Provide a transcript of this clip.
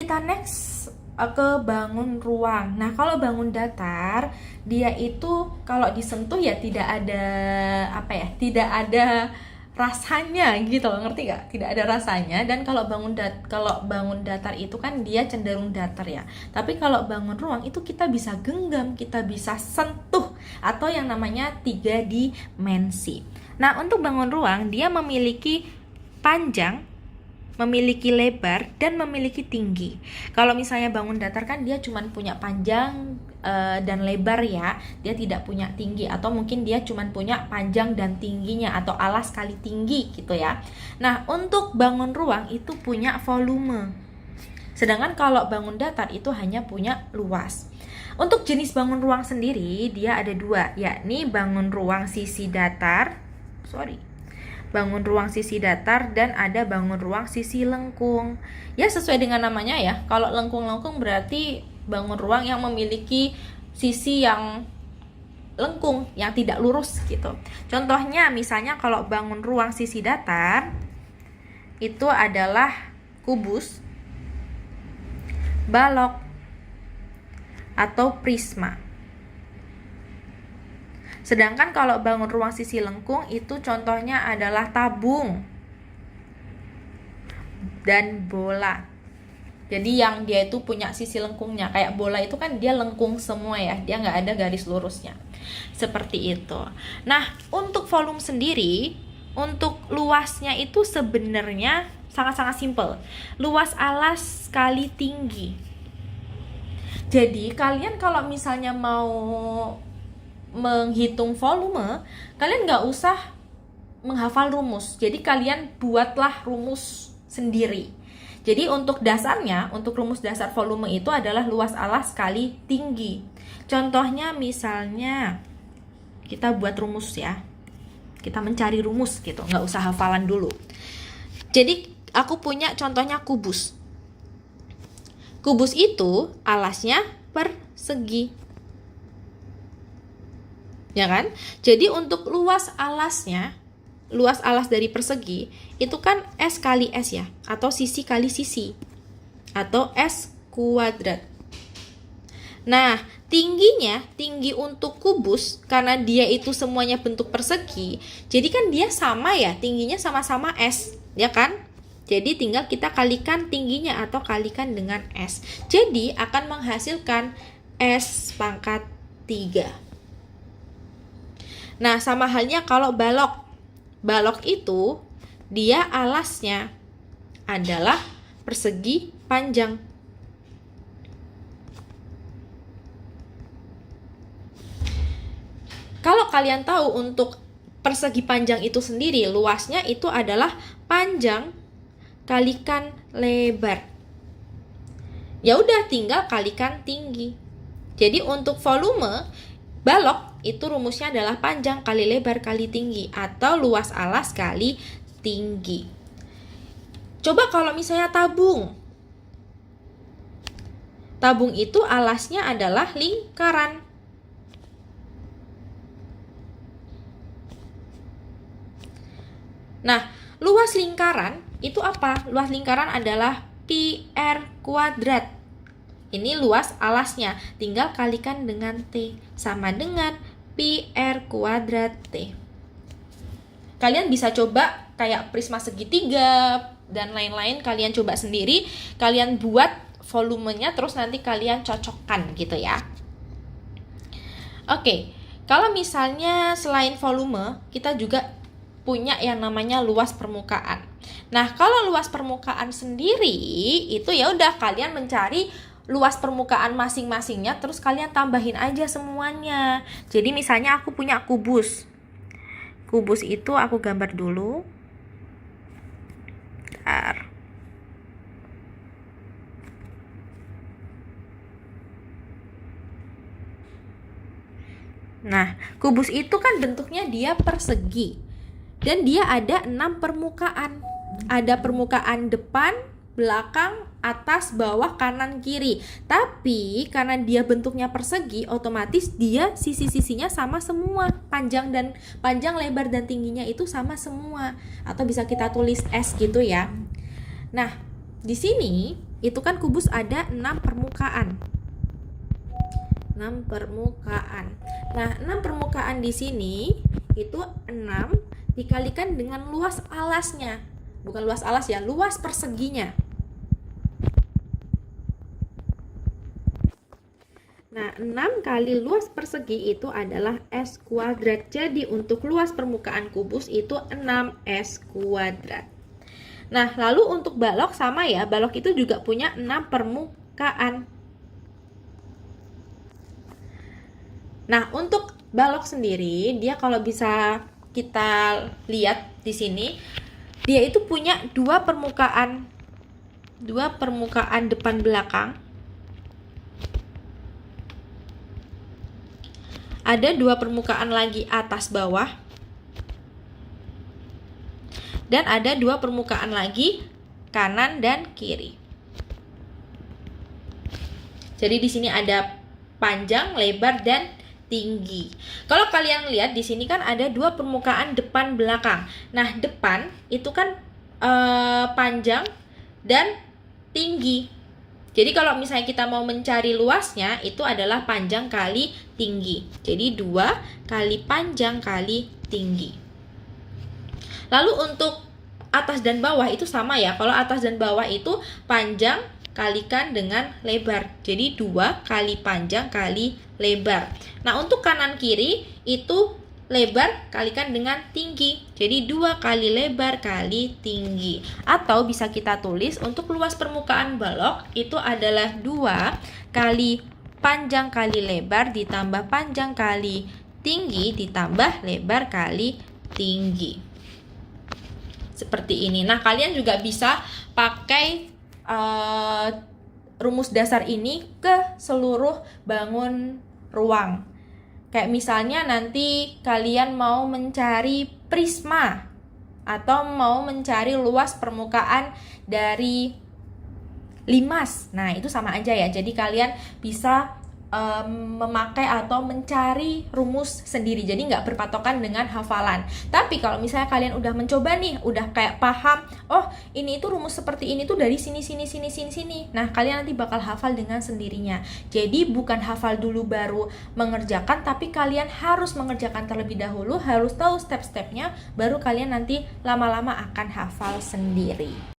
kita next ke bangun ruang. Nah, kalau bangun datar, dia itu kalau disentuh ya tidak ada tidak ada rasanya gitu loh, ngerti gak? Tidak ada rasanya. Dan kalau bangun datar itu kan dia cenderung datar ya. Tapi kalau bangun ruang itu kita bisa genggam, kita bisa sentuh, atau yang namanya 3 dimensi. Nah, untuk bangun ruang dia memiliki panjang, memiliki lebar, dan memiliki tinggi. Kalau misalnya bangun datar kan dia cuma punya panjang dan lebar ya, dia tidak punya tinggi, atau mungkin dia cuma punya panjang dan tingginya, atau alas kali tinggi gitu ya. Nah, untuk bangun ruang itu punya volume, sedangkan kalau bangun datar itu hanya punya luas. Untuk jenis bangun ruang sendiri dia ada 2, yakni bangun ruang sisi datar, bangun ruang sisi datar, dan ada bangun ruang sisi lengkung. Ya, sesuai dengan namanya ya. Kalau lengkung-lengkung berarti bangun ruang yang memiliki sisi yang lengkung, yang tidak lurus gitu. Contohnya misalnya kalau bangun ruang sisi datar itu adalah kubus, balok, atau prisma. Sedangkan kalau bangun ruang sisi lengkung itu contohnya adalah tabung dan bola. Jadi yang dia itu punya sisi lengkungnya. Kayak bola itu kan dia lengkung semua ya, dia nggak ada garis lurusnya. Seperti itu. Nah, untuk volume sendiri, untuk luasnya itu sebenarnya sangat-sangat simple. Luas alas kali tinggi. Jadi kalian kalau misalnya mau menghitung volume, kalian nggak usah menghafal rumus. Jadi kalian buatlah rumus sendiri. Jadi untuk dasarnya, untuk rumus dasar volume itu adalah luas alas kali tinggi. Contohnya misalnya kita buat rumus ya, kita mencari rumus gitu, nggak usah hafalan dulu. Jadi aku punya contohnya kubus. Kubus itu alasnya persegi, ya kan? Jadi untuk luas alasnya, luas alas dari persegi itu kan S kali S ya, atau sisi kali sisi, atau S kuadrat. Nah, tinggi untuk kubus, karena dia itu semuanya bentuk persegi, jadi kan dia sama ya, tingginya sama-sama S, ya kan? Jadi tinggal kita kalikan tingginya atau kalikan dengan S. Jadi akan menghasilkan S pangkat 3. Nah, sama halnya kalau balok. Balok itu dia alasnya adalah persegi panjang. Kalau kalian tahu untuk persegi panjang itu sendiri, luasnya itu adalah panjang kalikan lebar. Ya udah, tinggal kalikan tinggi. Jadi untuk volume balok itu rumusnya adalah panjang kali lebar kali tinggi, atau luas alas kali tinggi. Coba kalau misalnya tabung. Tabung itu alasnya adalah lingkaran. Nah, luas lingkaran itu apa? Luas lingkaran adalah pi r kuadrat. Ini luas alasnya, tinggal kalikan dengan T, sama dengan pi r kuadrat T. Kalian bisa coba kayak prisma segitiga dan lain-lain, kalian coba sendiri, kalian buat volumenya, terus nanti kalian cocokkan gitu ya. Oke, kalau misalnya selain volume, kita juga punya yang namanya luas permukaan. Nah, kalau luas permukaan sendiri itu ya udah, kalian mencari luas permukaan masing-masingnya, terus kalian tambahin aja semuanya. Jadi misalnya aku punya kubus. Kubus itu aku gambar dulu. Bentar. Nah, kubus itu kan bentuknya dia persegi. Dan dia ada 6 permukaan. Ada permukaan depan, belakang, atas, bawah, kanan, kiri. Tapi karena dia bentuknya persegi, otomatis dia sisi-sisinya sama semua. Panjang, lebar dan tingginya itu sama semua. Atau bisa kita tulis S gitu ya. Nah, di sini itu kan kubus ada 6 permukaan. 6 permukaan. Nah, 6 permukaan di sini itu 6 dikalikan dengan luas alasnya. Bukan luas alas ya, luas perseginya. Nah, 6 kali luas persegi itu adalah S kuadrat. Jadi, untuk luas permukaan kubus itu 6S kuadrat. Nah, lalu untuk balok sama ya, balok itu juga punya 6 permukaan. Nah, untuk balok sendiri, dia kalau bisa kita lihat di sini, dia itu punya 2 permukaan. 2 permukaan depan belakang. Ada 2 permukaan lagi atas bawah. Dan ada 2 permukaan lagi kanan dan kiri. Jadi di sini ada panjang, lebar, dan tinggi. Kalau kalian lihat di sini kan ada 2 permukaan depan belakang. Nah, depan itu kan panjang dan tinggi. Jadi kalau misalnya kita mau mencari luasnya, itu adalah panjang kali tinggi. Jadi 2 kali panjang kali tinggi. Lalu untuk atas dan bawah itu sama ya. Kalau atas dan bawah itu panjang kalikan dengan lebar. Jadi 2 kali panjang kali lebar. Nah, untuk kanan kiri itu lebar kalikan dengan tinggi. Jadi 2 kali lebar kali tinggi. Atau bisa kita tulis untuk luas permukaan balok itu adalah 2 kali panjang kali lebar ditambah panjang kali tinggi ditambah lebar kali tinggi. Seperti ini. Nah, kalian juga bisa pakai rumus dasar ini ke seluruh bangun ruang. Kayak misalnya nanti kalian mau mencari prisma atau mau mencari luas permukaan dari limas. Nah, itu sama aja ya. Jadi kalian bisa memakai atau mencari rumus sendiri. Jadi nggak berpatokan dengan hafalan. Tapi kalau misalnya kalian udah mencoba nih, udah kayak paham, oh ini itu rumus seperti ini tuh dari sini. Nah, kalian nanti bakal hafal dengan sendirinya. Jadi bukan hafal dulu baru mengerjakan, tapi kalian harus mengerjakan terlebih dahulu, harus tahu step-stepnya, baru kalian nanti lama-lama akan hafal sendiri.